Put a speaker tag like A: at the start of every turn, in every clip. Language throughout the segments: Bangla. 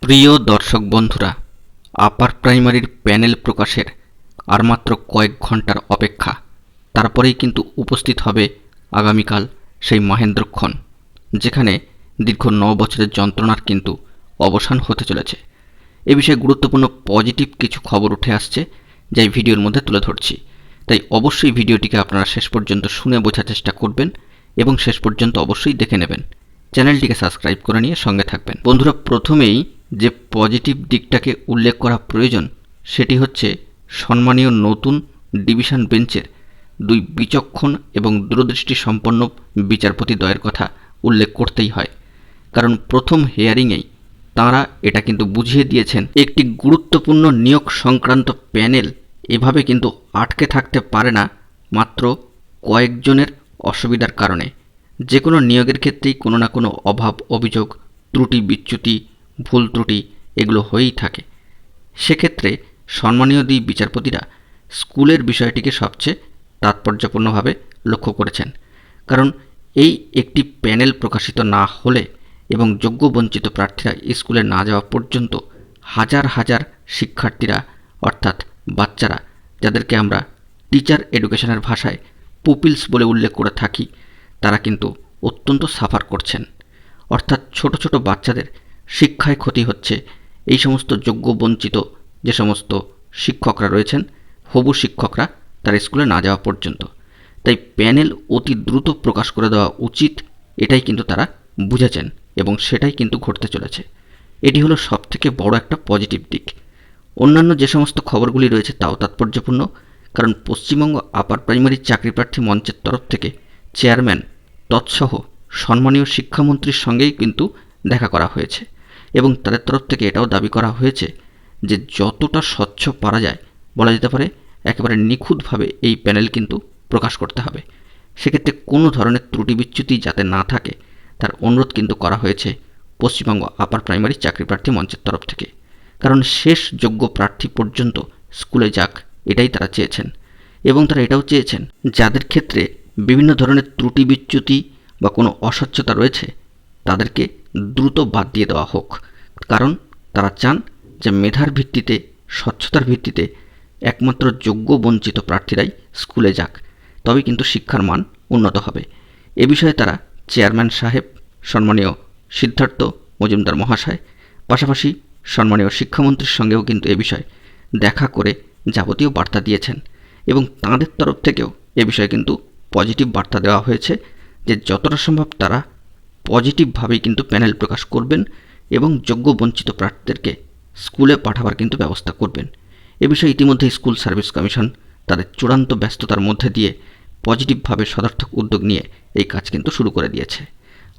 A: প্রিয় দর্শক বন্ধুরা, আপার প্রাইমারির প্যানেল প্রকাশের আর মাত্র কয়েক ঘন্টার অপেক্ষা। তারপরেই কিন্তু উপস্থিত হবে আগামীকাল সেই মহেন্দ্রক্ষণ, যেখানে দীর্ঘ ৯ বছরের যন্ত্রণার কিন্তু অবসান হতে চলেছে। এ বিষয়ে গুরুত্বপূর্ণ পজিটিভ কিছু খবর উঠে আসছে, যা এই ভিডিওর মধ্যে তুলে ধরছি। তাই অবশ্যই ভিডিওটিকে আপনারা শেষ পর্যন্ত শুনে বোঝার চেষ্টা করবেন এবং শেষ পর্যন্ত অবশ্যই দেখে নেবেন। চ্যানেলটিকে সাবস্ক্রাইব করে নিয়ে সঙ্গে থাকবেন। বন্ধুরা, প্রথমেই যে পজিটিভ দিকটাকে উল্লেখ করা প্রয়োজন সেটি হচ্ছে সম্মানীয় নতুন ডিভিশন বেঞ্চের দুই বিচক্ষণ এবং দূরদৃষ্টি সম্পন্ন বিচারপতিদ্বয়ের কথা উল্লেখ করতেই হয়। কারণ প্রথম হিয়ারিংয়েই তাঁরা এটা কিন্তু বুঝিয়ে দিয়েছেন, একটি গুরুত্বপূর্ণ নিয়োগ সংক্রান্ত প্যানেল এভাবে কিন্তু আটকে থাকতে পারে না মাত্র কয়েকজনের অসুবিধার কারণে। যে কোনো নিয়োগের ক্ষেত্রেই কোনো না কোনো অভাব, অভিযোগ, ত্রুটি, বিচ্যুতি, ভুল ত্রুটি এগুলো হয়েই থাকে। সেক্ষেত্রে সম্মানীয় দুই বিচারপতিরা স্কুলের বিষয়টিকে সবচেয়ে তাৎপর্যপূর্ণভাবে লক্ষ্য করেছেন। কারণ এই একটি প্যানেল প্রকাশিত না হলে এবং যোগ্য বঞ্চিত প্রার্থীরা স্কুলে না যাওয়া পর্যন্ত হাজার হাজার শিক্ষার্থীরা, অর্থাৎ বাচ্চারা, যাদেরকে আমরা টিচার এডুকেশনের ভাষায় পুপিলস বলে উল্লেখ করে থাকি, তারা কিন্তু অত্যন্ত সাফার করছেন। অর্থাৎ ছোট ছোট বাচ্চাদের শিক্ষায় ক্ষতি হচ্ছে এই সমস্ত যোগ্য বঞ্চিত যে সমস্ত শিক্ষকরা রয়েছেন, হবু শিক্ষকরা, তারা স্কুলে না যাওয়া পর্যন্ত। তাই প্যানেল অতি দ্রুত প্রকাশ করে দেওয়া উচিত, এটাই কিন্তু তারা বুঝেছেন এবং সেটাই কিন্তু ঘটতে চলেছে। এটি হলো সবথেকে বড় একটা পজিটিভ দিক। অন্যান্য যে সমস্ত খবরগুলি রয়েছে তাও তাৎপর্যপূর্ণ, কারণ পশ্চিমবঙ্গ আপার প্রাইমারি চাকরি প্রার্থী মঞ্চের তরফ থেকে চেয়ারম্যান তৎসহ সম্মানীয় শিক্ষামন্ত্রীর সঙ্গেই কিন্তু দেখা করা হয়েছে এবং তাদের তরফ থেকে এটাও দাবি করা হয়েছে যে যতটা স্বচ্ছ পারা যায়, বলা যেতে পারে একেবারে নিখুঁতভাবে এই প্যানেল কিন্তু প্রকাশ করতে হবে। সেক্ষেত্রে কোনো ধরনের ত্রুটি বিচ্যুতি যাতে না থাকে তার অনুরোধ কিন্তু করা হয়েছে পশ্চিমবঙ্গ আপার প্রাইমারি চাকরি প্রার্থী মঞ্চের তরফ থেকে। কারণ শেষ যোগ্য প্রার্থী পর্যন্ত স্কুলে যাক, এটাই তারা চেয়েছেন। এবং তারা এটাও চেয়েছেন যাদের ক্ষেত্রে বিভিন্ন ধরনের ত্রুটি বিচ্যুতি বা কোনো অস্বচ্ছতা রয়েছে তাদেরকে দ্রুত বাদ দিয়ে দেওয়া হোক। কারণ তারা চান যে মেধার ভিত্তিতে, স্বচ্ছতার ভিত্তিতে একমাত্র যোগ্য বঞ্চিত প্রার্থীরাই স্কুলে যাক, তবে কিন্তু শিক্ষার মান উন্নত হবে। এ বিষয়ে তারা চেয়ারম্যান সাহেব, সম্মানীয় সিদ্ধার্থ মজুমদার মহাশয়, পাশাপাশি সম্মানীয় শিক্ষামন্ত্রীর সঙ্গেও কিন্তু এ বিষয়ে দেখা করে যাবতীয় বার্তা দিয়েছেন এবং তাঁদের তরফ থেকেও এ বিষয়ে কিন্তু পজিটিভ বার্তা দেওয়া হয়েছে যে যতটা সম্ভব তারা পজিটিভভাবেই কিন্তু প্যানেল প্রকাশ করবেন এবং যোগ্য বঞ্চিত প্রার্থীদেরকে স্কুলে পাঠাবার কিন্তু ব্যবস্থা করবেন। এ বিষয়ে ইতিমধ্যে স্কুল সার্ভিস কমিশন তাদের চূড়ান্ত ব্যস্ততার মধ্যে দিয়ে পজিটিভভাবে সদর্থক উদ্যোগ নিয়ে এই কাজ কিন্তু শুরু করে দিয়েছে।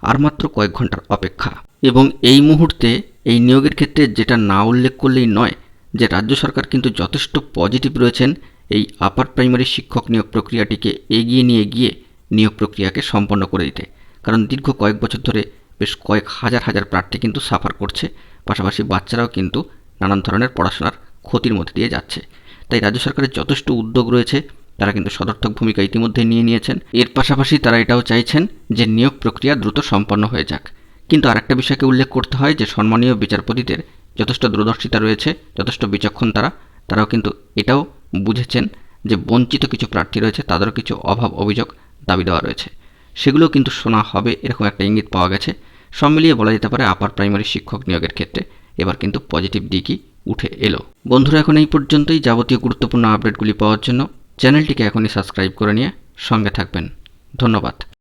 A: আর মাত্র কয়েক ঘন্টার অপেক্ষা। এবং এই মুহূর্তে এই নিয়োগের ক্ষেত্রে যেটা না উল্লেখ করলেই নয় যে রাজ্য সরকার কিন্তু যথেষ্ট পজিটিভ রয়েছেন এই আপার প্রাইমারি শিক্ষক নিয়োগ প্রক্রিয়াটিকে এগিয়ে নিয়ে গিয়ে নিয়োগ প্রক্রিয়াকে সম্পন্ন করে দিতে। কারণ দীর্ঘ কয়েক বছর ধরে বেশ কয়েক হাজার হাজার প্রার্থী কিন্তু সাফার করছে, পাশাপাশি বাচ্চারাও কিন্তু নানান ধরনের পড়াশোনার ক্ষতির মধ্যে দিয়ে যাচ্ছে। তাই রাজ্য সরকারের যথেষ্ট উদ্যোগ রয়েছে, তারা কিন্তু সদর্থক ভূমিকা ইতিমধ্যে নিয়েছেন। এর পাশাপাশি তারা এটাও চাইছেন যে নিয়োগ প্রক্রিয়া দ্রুত সম্পন্ন হয়ে যাক। কিন্তু আরেকটা বিষয়কে উল্লেখ করতে হয় যে সম্মানীয় বিচারপতিদের যথেষ্ট দূরদর্শিতা রয়েছে, যথেষ্ট বিচক্ষণ তারাও কিন্তু এটাও বুঝেছেন যে বঞ্চিত কিছু প্রার্থী রয়েছে, তাদেরও কিছু অভাব, অভিযোগ, দাবি দেওয়া রয়েছে, সেগুলোও কিন্তু শোনা হবে, এরকম একটা ইঙ্গিত পাওয়া গেছে। সব মিলিয়ে বলা যেতে পারে আপার প্রাইমারি শিক্ষক নিয়োগের ক্ষেত্রে এবার কিন্তু পজিটিভ দিকই উঠে এলো। বন্ধুরা, এখন এই পর্যন্তই। যাবতীয় গুরুত্বপূর্ণ আপডেটগুলি পাওয়ার জন্য চ্যানেলটিকে এখনই সাবস্ক্রাইব করে নিয়ে সঙ্গে থাকবেন। ধন্যবাদ।